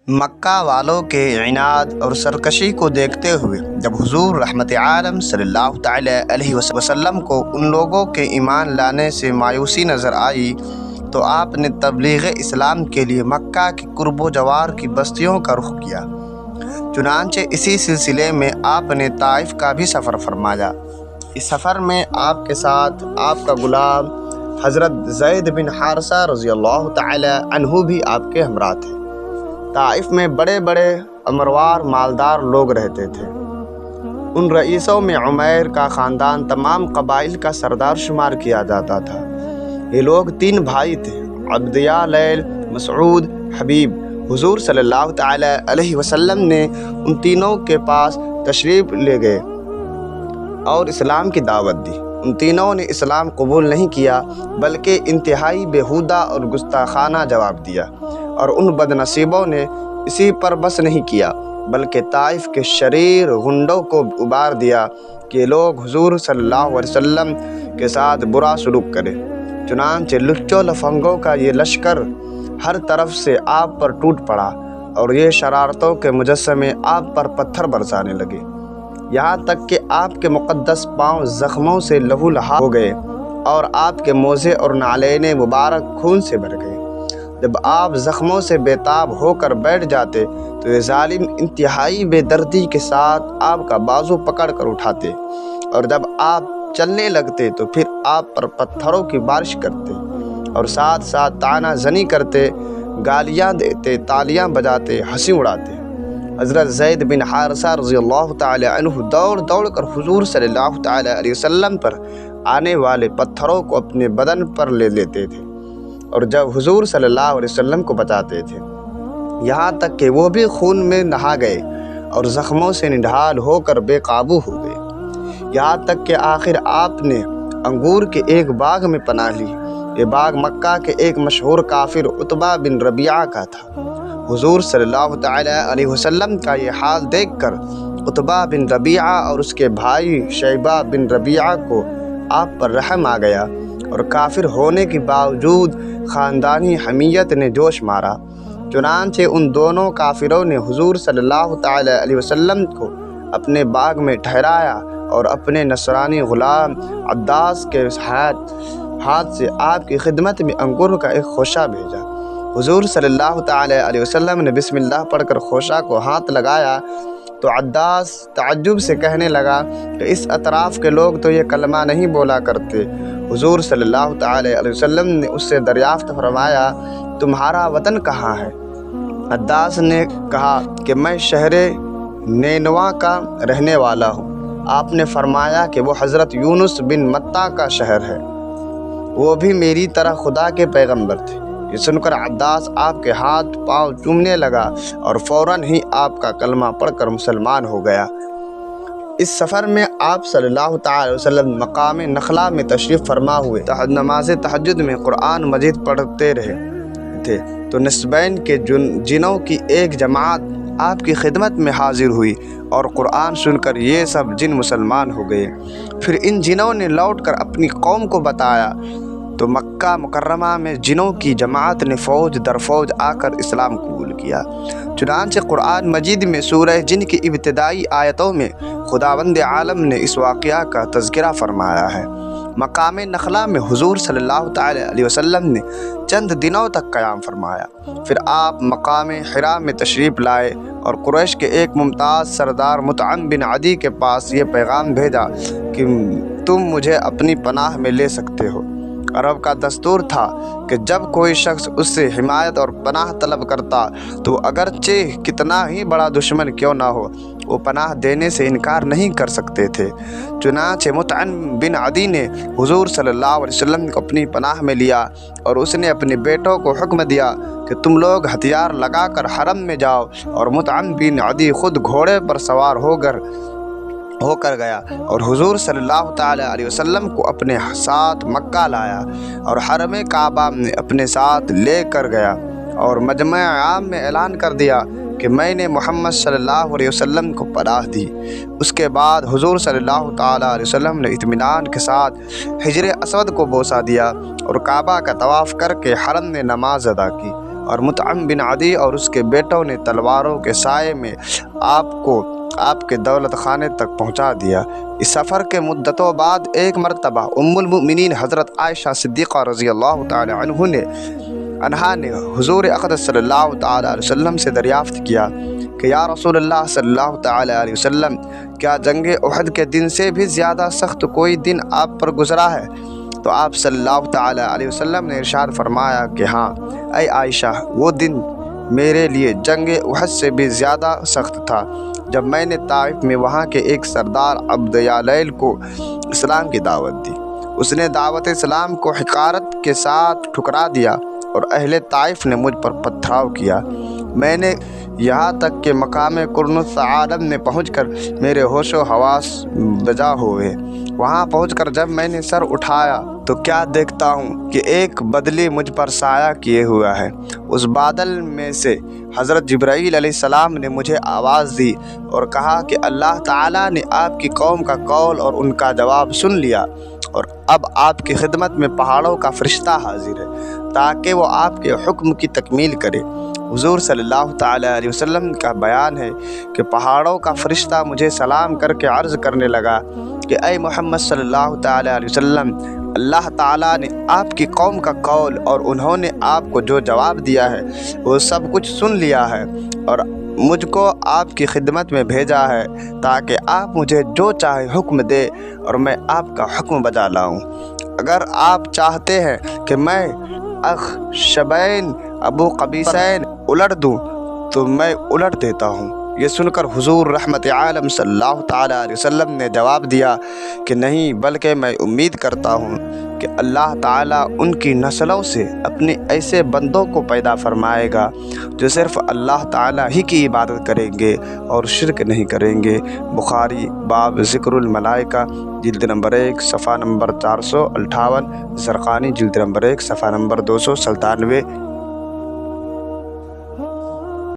مکہ والوں کے عناد اور سرکشی کو دیکھتے ہوئے جب حضور رحمت عالم صلی اللہ تعالی علیہ وسلم کو ان لوگوں کے ایمان لانے سے مایوسی نظر آئی تو آپ نے تبلیغ اسلام کے لیے مکہ کے قرب و جوار کی بستیوں کا رخ کیا۔ چنانچہ اسی سلسلے میں آپ نے طائف کا بھی سفر فرمایا۔ اس سفر میں آپ کے ساتھ آپ کا غلام حضرت زید بن حارثہ رضی اللہ تعالی عنہ بھی آپ کے ہمراہ تھے۔ طائف میں بڑے بڑے امروار مالدار لوگ رہتے تھے۔ ان رئیسوں میں عمیر کا خاندان تمام قبائل کا سردار شمار کیا جاتا تھا۔ یہ لوگ 3 بھائی تھے، عبدیہ، لیل، مسعود، حبیب۔ حضور صلی اللہ تعالی علیہ وسلم نے ان تینوں کے پاس تشریف لے گئے اور اسلام کی دعوت دی۔ ان تینوں نے اسلام قبول نہیں کیا بلکہ انتہائی بیہودہ اور گستاخانہ جواب دیا، اور ان بد نصیبوں نے اسی پر بس نہیں کیا بلکہ طائف کے شریر غنڈوں کو ابار دیا کہ لوگ حضور صلی اللہ علیہ وسلم کے ساتھ برا سلوک کریں۔ چنانچہ لچوں لفنگوں کا یہ لشکر ہر طرف سے آپ پر ٹوٹ پڑا اور یہ شرارتوں کے مجسمے آپ پر پتھر برسانے لگے، یہاں تک کہ آپ کے مقدس پاؤں زخموں سے لہو لہاب ہو گئے اور آپ کے موزے اور نعلین مبارک خون سے بھر گئے۔ جب آپ زخموں سے بےتاب ہو کر بیٹھ جاتے تو یہ ظالم انتہائی بے دردی کے ساتھ آپ کا بازو پکڑ کر اٹھاتے، اور جب آپ چلنے لگتے تو پھر آپ پر پتھروں کی بارش کرتے اور ساتھ ساتھ طعنہ زنی کرتے، گالیاں دیتے، تالیاں بجاتے، ہنسی اڑاتے۔ حضرت زید بن حارثہ رضی اللہ تعالی عنہ دوڑ دوڑ کر حضور صلی اللہ تعالی علیہ وسلم پر آنے والے پتھروں کو اپنے بدن پر لے لیتے تھے اور جب حضور صلی اللہ علیہ وسلم کو بچاتے تھے، یہاں تک کہ وہ بھی خون میں نہا گئے اور زخموں سے نڈھال ہو کر بے قابو ہو گئے، یہاں تک کہ آخر آپ نے انگور کے ایک باغ میں پناہ لی۔ یہ باغ مکہ کے ایک مشہور کافر عتبہ بن ربیعہ کا تھا۔ حضور صلی اللہ تعالی علیہ وسلم کا یہ حال دیکھ کر عتبہ بن ربیعہ اور اس کے بھائی شیبہ بن ربیعہ کو آپ پر رحم آ گیا، اور کافر ہونے کے باوجود خاندانی حمیت نے جوش مارا۔ چنانچہ ان دونوں کافروں نے حضور صلی اللہ تعالی علیہ وسلم کو اپنے باغ میں ٹھہرایا اور اپنے نصرانی غلام عداس کے ہاتھ سے آپ کی خدمت میں انگور کا ایک خوشہ بھیجا۔ حضور صلی اللہ تعالی علیہ وسلم نے بسم اللہ پڑھ کر خوشہ کو ہاتھ لگایا تو عداس تعجب سے کہنے لگا کہ اس اطراف کے لوگ تو یہ کلمہ نہیں بولا کرتے۔ حضور صلی اللہ تعالی علیہ وسلم نے اس سے دریافت فرمایا، تمہارا وطن کہاں ہے؟ عداس نے کہا کہ میں شہر نینوا کا رہنے والا ہوں۔ آپ نے فرمایا کہ وہ حضرت یونس بن متیٰ کا شہر ہے، وہ بھی میری طرح خدا کے پیغمبر تھے۔ یہ سن کر عداس آپ کے ہاتھ پاؤں چومنے لگا اور فوراً ہی آپ کا کلمہ پڑھ کر مسلمان ہو گیا۔ اس سفر میں آپ صلی اللہ تعالی وسلم مقام نخلا میں تشریف فرما ہوئے نماز تہجد میں قرآن مجید پڑھتے رہے تھے تو نسبین کے جنوں کی ایک جماعت آپ کی خدمت میں حاضر ہوئی اور قرآن سن کر یہ سب جن مسلمان ہو گئے۔ پھر ان جنوں نے لوٹ کر اپنی قوم کو بتایا تو مکہ مکرمہ میں جنوں کی جماعت نے فوج در فوج آ کر اسلام قبول کیا۔ چنانچہ قرآن مجید میں سورہ جن کی ابتدائی آیتوں میں خداوند عالم نے اس واقعہ کا تذکرہ فرمایا ہے۔ مقام نخلا میں حضور صلی اللہ تعالی علیہ وسلم نے چند دنوں تک قیام فرمایا، پھر آپ مقام حرا میں تشریف لائے اور قریش کے ایک ممتاز سردار مطعم بن عدی کے پاس یہ پیغام بھیجا کہ تم مجھے اپنی پناہ میں لے سکتے ہو۔ عرب کا دستور تھا کہ جب کوئی شخص اس سے حمایت اور پناہ طلب کرتا تو اگرچہ کتنا ہی بڑا دشمن کیوں نہ ہو، وہ پناہ دینے سے انکار نہیں کر سکتے تھے۔ چنانچہ مطعم بن عدی نے حضور صلی اللہ علیہ وسلم کو اپنی پناہ میں لیا اور اس نے اپنے بیٹوں کو حکم دیا کہ تم لوگ ہتھیار لگا کر حرم میں جاؤ، اور مطعم بن عدی خود گھوڑے پر سوار ہو کر گیا اور حضور صلی اللہ تعالی علیہ وسلم کو اپنے ساتھ مکہ لایا اور حرم کعبہ میں اپنے ساتھ لے کر گیا اور مجمع عام میں اعلان کر دیا کہ میں نے محمد صلی اللہ علیہ وسلم کو پناہ دی۔ اس کے بعد حضور صلی اللہ تعالی علیہ وسلم نے اطمینان کے ساتھ حجر اسود کو بوسہ دیا اور کعبہ کا طواف کر کے حرم میں نماز ادا کی اور مطعم بن عدی اور اس کے بیٹوں نے تلواروں کے سائے میں آپ کے دولت خانے تک پہنچا دیا۔ اس سفر کے مدتوں بعد ایک مرتبہ ام المؤمنین حضرت عائشہ صدیقہ رضی اللہ تعالی عنہا نے حضور اقدس صلی اللہ تعالی علیہ وسلم سے دریافت کیا کہ یا رسول اللہ صلی اللہ تعالی علیہ وسلم، کیا جنگ احد کے دن سے بھی زیادہ سخت کوئی دن آپ پر گزرا ہے؟ تو آپ صلی اللہ تعالی علیہ وسلم نے ارشاد فرمایا کہ ہاں اے عائشہ، وہ دن میرے لیے جنگ احد سے بھی زیادہ سخت تھا، جب میں نے طائف میں وہاں کے ایک سردار عبد یالیل کو اسلام کی دعوت دی۔ اس نے دعوت اسلام کو حقارت کے ساتھ ٹھکرا دیا اور اہل طائف نے مجھ پر پتھراؤ کیا۔ میں نے یہاں تک کہ مقام قرنس عالم میں پہنچ کر میرے ہوش و حواس بجا ہوئے۔ وہاں پہنچ کر جب میں نے سر اٹھایا تو کیا دیکھتا ہوں کہ ایک بدلی مجھ پر سایہ کیے ہوا ہے۔ اس بادل میں سے حضرت جبرائیل علیہ السلام نے مجھے آواز دی اور کہا کہ اللہ تعالیٰ نے آپ کی قوم کا قول اور ان کا جواب سن لیا، اور اب آپ کی خدمت میں پہاڑوں کا فرشتہ حاضر ہے تاکہ وہ آپ کے حکم کی تکمیل کرے۔ حضور صلی اللہ تعالی علیہ وسلم کا بیان ہے کہ پہاڑوں کا فرشتہ مجھے سلام کر کے عرض کرنے لگا کہ اے محمد صلی اللہ تعالی علیہ وسلم، اللہ تعالیٰ نے آپ کی قوم کا قول اور انہوں نے آپ کو جو جواب دیا ہے وہ سب کچھ سن لیا ہے، اور مجھ کو آپ کی خدمت میں بھیجا ہے تاکہ آپ مجھے جو چاہے حکم دے اور میں آپ کا حکم بجا لاؤں۔ اگر آپ چاہتے ہیں کہ میں اخشبین ابو قبیسین الٹ دوں تو میں الٹ دیتا ہوں۔ یہ سن کر حضور رحمت عالم صلی اللہ تعالی علیہ وسلم نے جواب دیا کہ نہیں، بلکہ میں امید کرتا ہوں کہ اللہ تعالیٰ ان کی نسلوں سے اپنے ایسے بندوں کو پیدا فرمائے گا جو صرف اللہ تعالیٰ ہی کی عبادت کریں گے اور شرک نہیں کریں گے۔ بخاری باب ذکر الملائکہ، جلد نمبر 1 صفحہ نمبر 458، زرقانی جلد نمبر 1 صفحہ نمبر 297۔